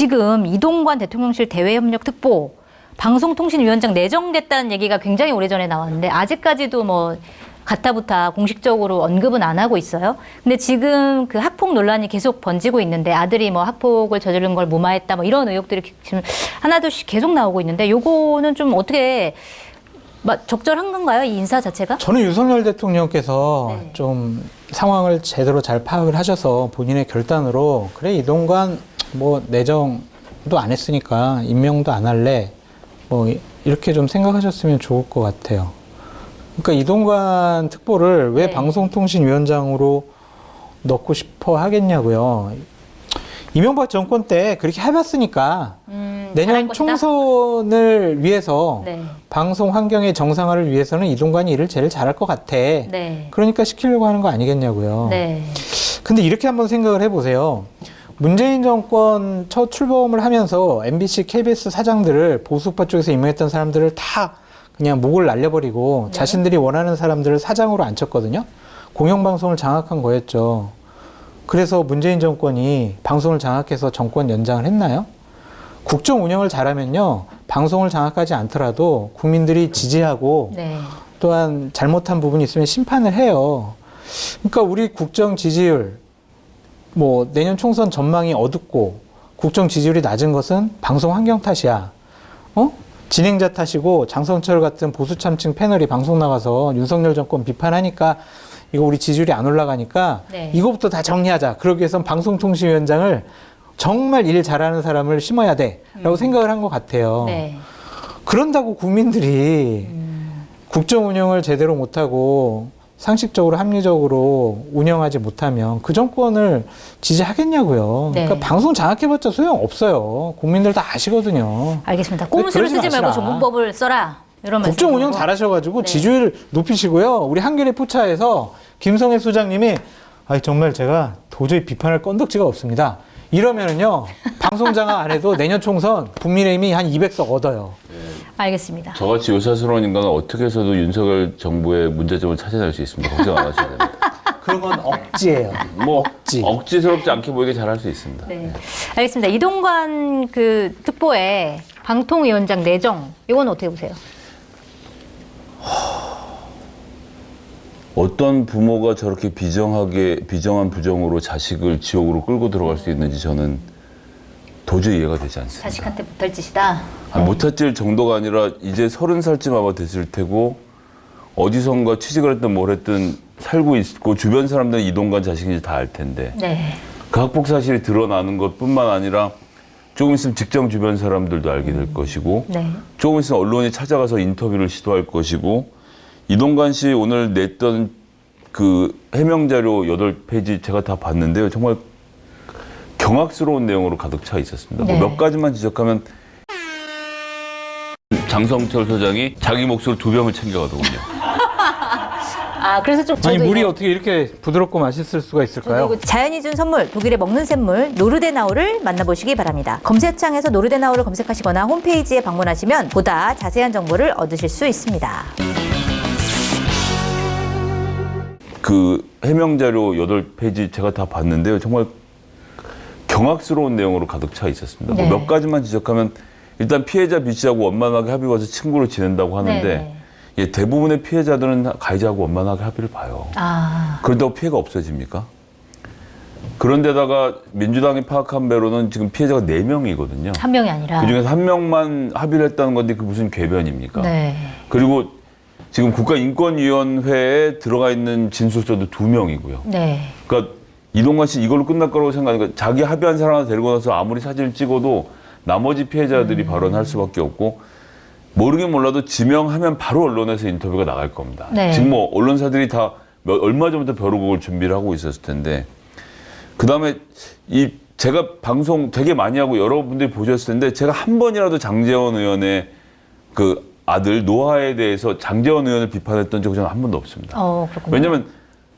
지금 이동관 대통령실 대외협력특보 방송통신위원장 내정됐다는 얘기가 굉장히 오래전에 나왔는데 아직까지도 뭐 가타부타 공식적으로 언급은 안 하고 있어요. 근데 지금 그 학폭 논란이 계속 번지고 있는데 아들이 뭐 학폭을 저지른 걸 무마했다 뭐 이런 의혹들이 지금 하나둘씩 계속 나오고 있는데 요거는 좀 어떻게 적절한 건가요? 이 인사 자체가? 저는 윤석열 대통령께서 네. 좀 상황을 제대로 잘 파악을 하셔서 본인의 결단으로 그래 이동관 뭐 내정도 안 했으니까 임명도 안 할래 뭐 이렇게 좀 생각하셨으면 좋을 것 같아요. 그러니까 이동관 특보를 왜 네. 방송통신위원장으로 넣고 싶어 하겠냐고요. 이명박 정권 때 그렇게 해봤으니까 잘할 내년 것이다? 총선을 위해서 네. 방송 환경의 정상화를 위해서는 이동관이 일을 제일 잘할 것 같아. 네. 그러니까 시키려고 하는 거 아니겠냐고요. 네. 근데 이렇게 한번 생각을 해보세요. 문재인 정권 첫 출범을 하면서 MBC, KBS 사장들을 보수파 쪽에서 임명했던 사람들을 다 그냥 목을 날려버리고 네. 자신들이 원하는 사람들을 사장으로 앉혔거든요. 공영방송을 장악한 거였죠. 그래서 문재인 정권이 방송을 장악해서 정권 연장을 했나요? 국정 운영을 잘하면요. 방송을 장악하지 않더라도 국민들이 지지하고 네. 또한 잘못한 부분이 있으면 심판을 해요. 그러니까 우리 국정 지지율, 뭐 내년 총선 전망이 어둡고 국정 지지율이 낮은 것은 방송 환경 탓이야. 진행자 탓이고 장성철 같은 보수 참칭 패널이 방송 나가서 윤석열 정권 비판하니까 이거 우리 지지율이 안 올라가니까 네. 이거부터 다 정리하자. 그러기 위해선 방송통신위원장을 정말 일 잘하는 사람을 심어야 돼라고 생각을 한 것 같아요. 네. 그런다고 국민들이 국정 운영을 제대로 못하고 상식적으로 합리적으로 운영하지 못하면 그 정권을 지지하겠냐고요. 네. 그러니까 방송 장악해봤자 소용없어요. 국민들 다 아시거든요. 알겠습니다. 꼼수를 그러지 쓰지 말고 마시라. 전문법을 써라. 이런 국정 운영 말씀이시고. 잘하셔가지고 네. 지지율 높이시고요. 우리 한겨레 포차에서 김성애 소장님이 정말 제가 도저히 비판할 건덕지가 없습니다. 이러면은요 방송 장악 안 해도 내년 총선 국민의힘이 한 200석 얻어요. 알겠습니다. 저같이 요사스러운 인간은 어떻게 해서도 윤석열 정부의 문제점을 찾아낼 수 있습니다. 걱정 안 하셔야 됩니다. 그런 건 억지예요. 뭐 억지. 억지스럽지 않게 보이게 잘할 수 있습니다. 네. 알겠습니다. 이동관 그 특보의 방통위원장 내정 이건 어떻게 보세요? 어떤 부모가 저렇게 비정한 부정으로 자식을 지옥으로 끌고 들어갈 수 있는지 저는 도저히 이해가 되지 않습니다. 자식한테 못할 짓이다. 못할 정도가 아니라 이제 30살쯤 아마 됐을 테고 어디선가 취직을 했든 뭘 했든 살고 있고 주변 사람들은 이동관 자식인지 다 알 텐데 네. 그 학폭 사실이 드러나는 것뿐만 아니라 조금 있으면 직장 주변 사람들도 알게 될 것이고 네. 조금 있으면 언론이 찾아가서 인터뷰를 시도할 것이고 이동관 씨 오늘 냈던 그 해명 자료 8페이지 제가 다 봤는데요. 정말 경악스러운 내용으로 가득 차 있었습니다. 네. 뭐 몇 가지만 지적하면 장성철 소장이 자기 몫으로 2병을 챙겨가더군요. 아 그래서 좀 아니 저도 물이 이거 어떻게 이렇게 부드럽고 맛있을 수가 있을까요? 그리고 자연이 준 선물, 독일의 먹는 샘물 노르데나우를 만나보시기 바랍니다. 검색창에서 노르데나우를 검색하시거나 홈페이지에 방문하시면 보다 자세한 정보를 얻으실 수 있습니다. 그 해명 자료 8페이지 제가 다 봤는데요. 정말 경악스러운 내용으로 가득 차 있었습니다. 네. 뭐 몇 가지만 지적하면 일단 피해자 B 씨하고 원만하게 합의 봐서 친구로 지낸다고 하는데 네. 예, 대부분의 피해자들은 가해자하고 원만하게 합의를 봐요. 아, 그런다고 피해가 없어집니까? 그런데다가 민주당이 파악한 바로는 지금 피해자가 4명이거든요. 한 명이 아니라. 그중에서 1명만 합의를 했다는 건데 그 무슨 궤변입니까? 네. 그리고 지금 국가인권위원회에 들어가 있는 진술서도 2명이고요. 네. 그러니까 이동관 씨 이걸로 끝날 거라고 생각하니까 자기 합의한 사람을 데리고 나서 아무리 사진을 찍어도 나머지 피해자들이 발언할 수밖에 없고 모르긴 몰라도 지명하면 바로 언론에서 인터뷰가 나갈 겁니다. 네. 지금 뭐 언론사들이 다 얼마 전부터 벼르곡을 준비를 하고 있었을 텐데 그다음에 제가 방송 되게 많이 하고 여러분들이 보셨을 텐데 제가 한 번이라도 장제원 의원의 그 아들 노아에 대해서 장제원 의원을 비판했던 적은 저는 한 번도 없습니다. 그렇군요. 왜냐면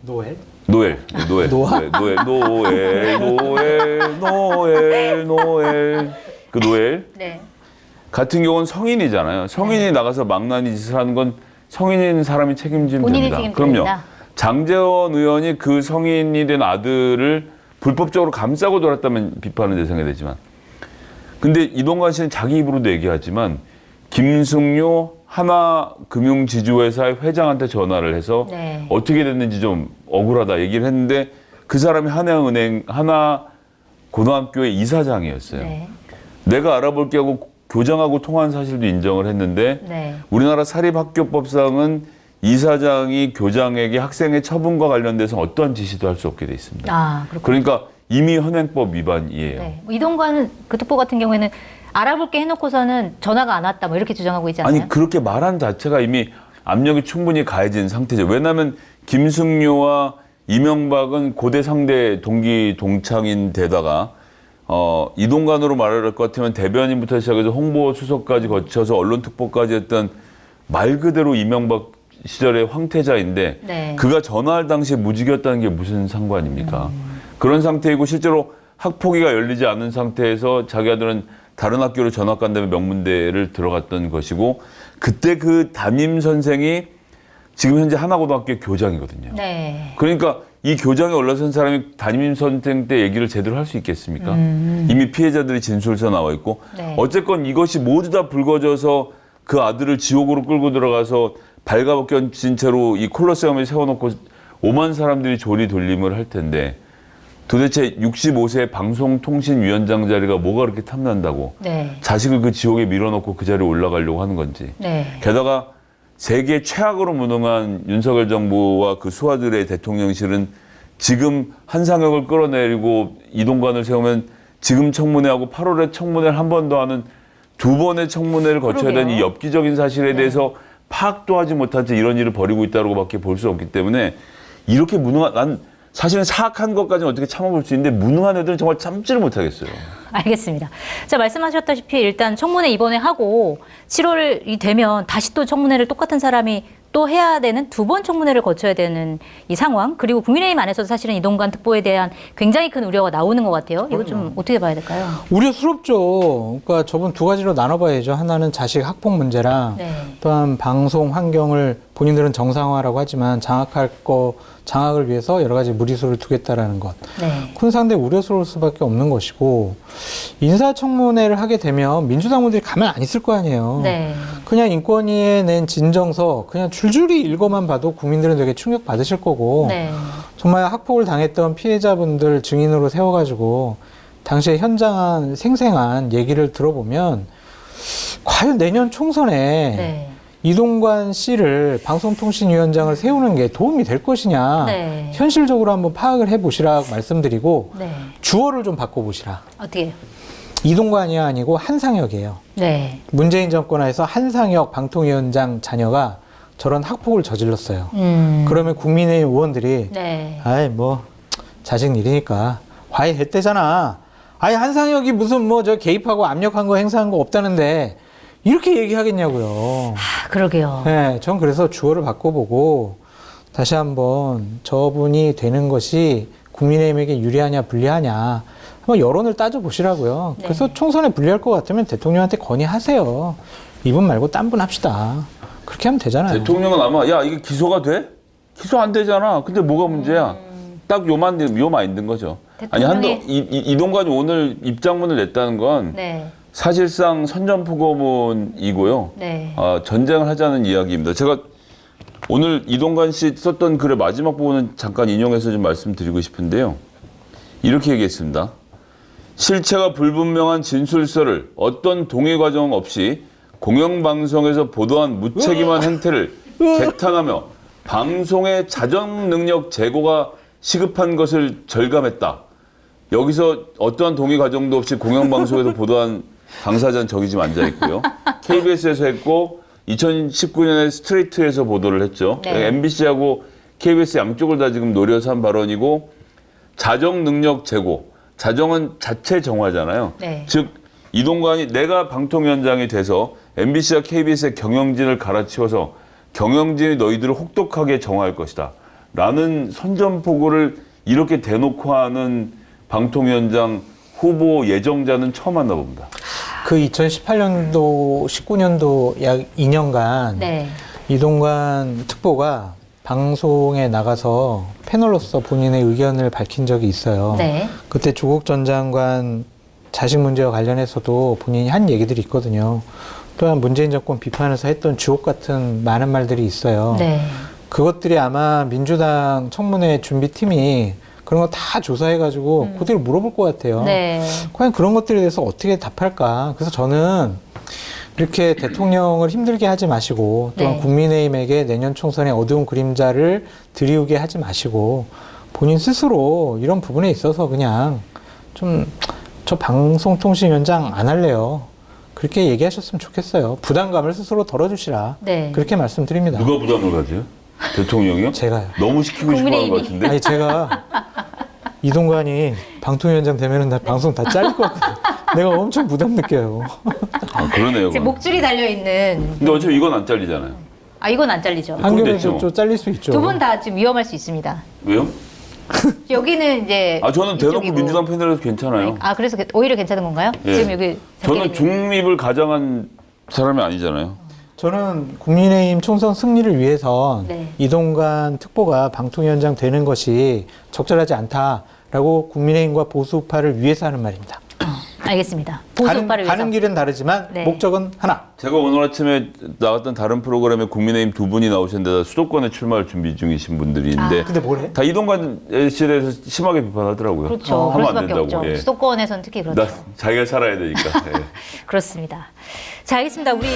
노엘? 노엘. 노아? 노엘. 그 노엘. 네. 같은 경우는 성인이잖아요. 성인이 나가서 망나니 짓을 하는 건 성인인 사람이 책임지면 본인이 됩니다. 책임져야 그럼요. 된다. 장제원 의원이 그 성인이 된 아들을 불법적으로 감싸고 돌았다면 비판의 대상이 되지만 근데 이동관 씨는 자기 입으로도 얘기하지만 김승료 하나금융지주회사의 회장한테 전화를 해서 네. 어떻게 됐는지 좀 억울하다 얘기를 했는데 그 사람이 하나고등학교의 이사장이었어요. 네. 내가 알아볼게 하고 교장하고 통화한 사실도 인정을 했는데 네. 우리나라 사립학교법상은 이사장이 교장에게 학생의 처분과 관련돼서 어떠한 지시도 할 수 없게 돼 있습니다. 아, 그렇군요. 그러니까 이미 현행법 위반이에요. 네. 뭐 이동관 그 특보 같은 경우에는 알아볼게 해놓고서는 전화가 안 왔다 뭐 이렇게 주장하고 있지 않나요? 아니 그렇게 말한 자체가 이미 압력이 충분히 가해진 상태죠. 왜냐하면 김승료와 이명박은 고대 상대 동기 동창인 데다가 이동관으로 말할 것 같으면 대변인부터 시작해서 홍보수석까지 거쳐서 언론특보까지 했던 말 그대로 이명박 시절의 황태자인데 네. 그가 전화할 당시에 무직이었다는 게 무슨 상관입니까? 그런 상태이고 실제로 학폭위가 열리지 않은 상태에서 자기 아들은 다른 학교로 전학 간다며 명문대를 들어갔던 것이고 그때 그 담임 선생이 지금 현재 하나고등학교 교장이거든요. 네. 그러니까 이 교장에 올라선 사람이 담임 선생 때 얘기를 제대로 할 수 있겠습니까? 이미 피해자들이 진술서 나와 있고 네. 어쨌건 이것이 모두 다 불거져서 그 아들을 지옥으로 끌고 들어가서 발가벗겨진 채로 이 콜로세움에 세워놓고 오만 사람들이 조리돌림을 할 텐데 도대체 65세 방송통신위원장 자리가 뭐가 그렇게 탐난다고 네. 자식을 그 지옥에 밀어넣고 그 자리에 올라가려고 하는 건지. 네. 게다가 세계 최악으로 무능한 윤석열 정부와 그 수하들의 대통령실은 지금 한상혁을 끌어내리고 이동관을 세우면 지금 청문회하고 8월에 청문회를 한 번 더 하는 두 번의 청문회를 거쳐야 되는 이 그러게요. 엽기적인 사실에 네. 대해서 파악도 하지 못한 채 이런 일을 벌이고 있다고밖에 볼 수 없기 때문에 이렇게 무능한 난 사실은 사악한 것까지는 어떻게 참아볼 수 있는데 무능한 애들은 정말 참지를 못하겠어요. 알겠습니다. 자, 말씀하셨다시피 일단 청문회 이번에 하고 7월이 되면 다시 또 청문회를 똑같은 사람이 또 해야 되는 두 번 청문회를 거쳐야 되는 이 상황. 그리고 국민의힘 안에서도 사실은 이동관 특보에 대한 굉장히 큰 우려가 나오는 것 같아요. 이거 좀 어떻게 봐야 될까요? 우려스럽죠. 그러니까 저분 두 가지로 나눠봐야죠. 하나는 자식 학폭 문제랑 네. 또한 방송 환경을 본인들은 정상화라고 하지만 장악을 위해서 여러 가지 무리수를 두겠다라는 것. 네. 큰 상대 우려스러울 수밖에 없는 것이고 인사청문회를 하게 되면 민주당 분들이 가만 안 있을 거 아니에요. 네. 그냥 인권위에 낸 진정서 그냥 줄줄이 읽어만 봐도 국민들은 되게 충격 받으실 거고 네. 정말 학폭을 당했던 피해자분들 증인으로 세워가지고 당시에 현장한 생생한 얘기를 들어보면 과연 내년 총선에 네. 이동관 씨를 방송통신위원장을 세우는 게 도움이 될 것이냐 네. 현실적으로 한번 파악을 해보시라 말씀드리고 네. 주어를 좀 바꿔보시라. 어떻게 해요? 이동관이 아니고 한상혁이에요. 네. 문재인 정권 하에서 한상혁 방통위원장 자녀가 저런 학폭을 저질렀어요. 그러면 국민의힘 의원들이 네. 아이 뭐 자식 일이니까 화해했대잖아. 아예 한상혁이 무슨 뭐 저 개입하고 압력한 거 행사한 거 없다는데 이렇게 얘기하겠냐고요. 아, 그러게요. 네, 전 그래서 주어를 바꿔보고 다시 한번 저분이 되는 것이 국민의힘에게 유리하냐 불리하냐 한번 여론을 따져보시라고요. 네. 그래서 총선에 불리할 것 같으면 대통령한테 건의하세요. 이분 말고 딴 분 합시다. 그렇게 하면 되잖아요. 대통령은 아마 야 이게 기소가 돼? 기소 안 되잖아. 근데 뭐가 문제야? 딱 요 마인드인 거죠. 아니 대통령이- 이동관이 오늘 입장문을 냈다는 건 네. 사실상 선전포고문이고요. 네. 전쟁을 하자는 이야기입니다. 제가 오늘 이동관 씨 썼던 글의 마지막 부분은 잠깐 인용해서 좀 말씀드리고 싶은데요. 이렇게 얘기했습니다. 실체가 불분명한 진술서를 어떤 동의 과정 없이 공영방송에서 보도한 무책임한 행태를 개탄하며 방송의 자정 능력 제고가 시급한 것을 절감했다. 여기서 어떠한 동의 과정도 없이 공영방송에서 보도한 당사자는 저기 지금 앉아 있고요. KBS에서 했고 2019년에 스트레이트에서 보도를 했죠. 네. MBC하고 KBS 양쪽을 다 지금 노려서 한 발언이고 자정 능력 제고. 자정은 자체 정화잖아요. 네. 즉 이동관이 내가 방통위원장이 돼서 MBC와 KBS의 경영진을 갈아치워서 경영진이 너희들을 혹독하게 정화할 것이다. 라는 선전포고를 이렇게 대놓고 하는 방통위원장 후보 예정자는 처음 만나봅니다. 그 2018년도, 19년도 약 2년간 네. 이동관 특보가 방송에 나가서 패널로서 본인의 의견을 밝힌 적이 있어요. 네. 그때 조국 전 장관 자식 문제와 관련해서도 본인이 한 얘기들이 있거든요. 또한 문재인 정권 비판에서 했던 주옥 같은 많은 말들이 있어요. 네. 그것들이 아마 민주당 청문회 준비팀이 그런 거 다 조사해가지고 그대로 물어볼 것 같아요. 네. 과연 그런 것들에 대해서 어떻게 답할까? 그래서 저는 이렇게 대통령을 힘들게 하지 마시고 또한 네. 국민의힘에게 내년 총선의 어두운 그림자를 드리우게 하지 마시고 본인 스스로 이런 부분에 있어서 그냥 좀 저 방송통신위원장 안 할래요. 그렇게 얘기하셨으면 좋겠어요. 부담감을 스스로 덜어주시라. 네. 그렇게 말씀드립니다. 누가 부담을 가져요? 대통령이요? 제가요. 너무 시키고 싶어 하는 것 같은데. 아니 제가 이동관이 방통위원장 되면은 나 방송 다 잘릴 것 같거든. 내가 엄청 부담 느껴요. 아, 그러네요. 지금 그건. 목줄이 달려있는. 근데 어차피 이건 안 잘리잖아요. 아, 이건 안 잘리죠. 그건 됐죠. 한겨레도 좀 잘릴 수 있죠. 두 분 다 지금 위험할 수 있습니다. 왜요? 여기는 이제. 아, 저는 대놓고 이쪽이고. 민주당 팬이라서 괜찮아요. 아, 그래서 오히려 괜찮은 건가요? 예. 지금 여기. 저는 중립을 가장한 사람이 아니잖아요. 저는 국민의힘 총선 승리를 위해서 네. 이동관 특보가 방통위원장 되는 것이 적절하지 않다라고 국민의힘과 보수파를 위해서 하는 말입니다. 알겠습니다. 보수파를 위해서. 가는 길은 다르지만 네. 목적은 하나. 제가 오늘 아침에 나갔던 다른 프로그램에 국민의힘 두 분이 나오셨는데 수도권에 출마를 준비 중이신 분들이 있는데 근데 뭘 해? 다 이동관 씨에 대해서 심하게 비판하더라고요. 그렇죠. 하면 그럴 안 수밖에 된다고. 없죠. 예. 수도권에서는 특히 그렇죠. 나 자기가 살아야 되니까. 예. 그렇습니다. 자, 알겠습니다. 우리.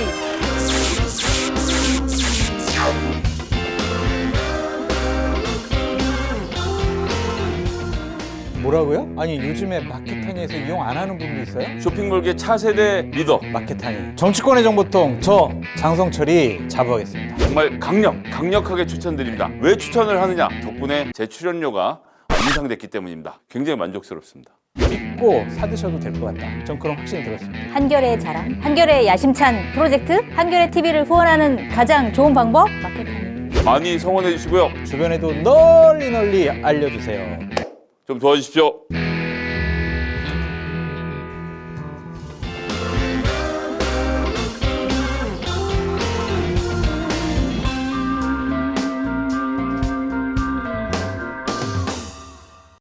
뭐라고요? 아니 요즘에 마켓타니에서 이용 안 하는 분도 있어요? 쇼핑몰계 차세대 리더 마켓타니. 정치권의 정보통 저 장성철이 자부하겠습니다. 정말 강력하게 추천드립니다. 왜 추천을 하느냐? 덕분에 제 출연료가 인상됐기 때문입니다. 굉장히 만족스럽습니다. 믿고 사드셔도 될 것 같다. 전 그런 확신이 들었습니다. 한겨레의 자랑, 한겨레의 야심찬 프로젝트, 한겨레 TV를 후원하는 가장 좋은 방법 마켓타니. 많이 성원해 주시고요. 주변에도 널리 알려주세요. 좀 도와주십시오.